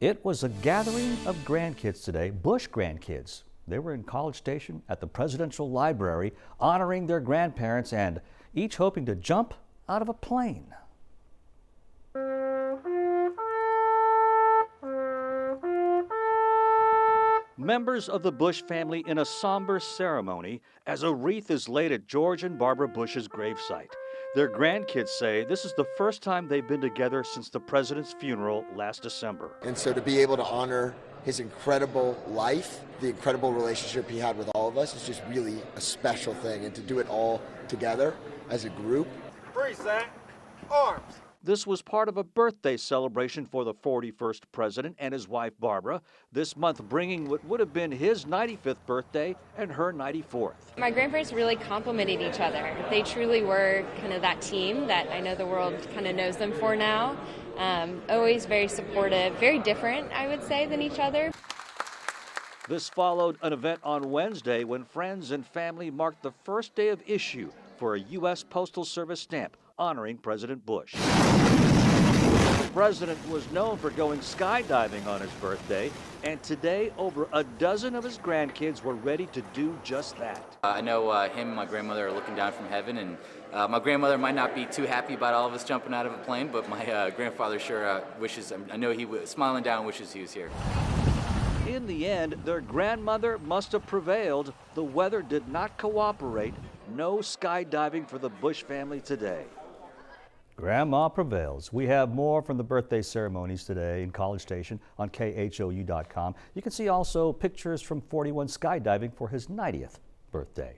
It was a gathering of grandkids today, Bush grandkids. They were in College Station at the Presidential Library honoring their grandparents and each hoping to jump out of a plane. Members of the Bush family in a somber ceremony as a wreath is laid at George and Barbara Bush's gravesite. Their grandkids say this is the first time they've been together since the president's funeral last December. And so to be able to honor his incredible life, the incredible relationship he had with all of us is just really a special thing. And to do it all together as a group. Freeze, Zach. Arms. This was part of a birthday celebration for the 41st president and his wife Barbara, this month bringing what would have been his 95th birthday and her 94th. My grandparents really complimented each other. They truly were kind of that team that I know the world kind of knows them for now. Always very supportive, very different, I would say, than each other. This followed an event on Wednesday when friends and family marked the first day of issue for a U.S. Postal Service stamp honoring President Bush. The president was known for going skydiving on his birthday, and today over a dozen of his grandkids were ready to do just that. I know him and my grandmother are looking down from heaven, and my grandmother might not be too happy about all of us jumping out of a plane, but my grandfather sure wishes, I know he was smiling down, wishes he was here. In the end, their grandmother must have prevailed. The weather did not cooperate. No skydiving for the Bush family today. Grandma prevails. We have more from the birthday ceremonies today in College Station on khou.com. You can see also pictures from 41 skydiving for his 90th birthday.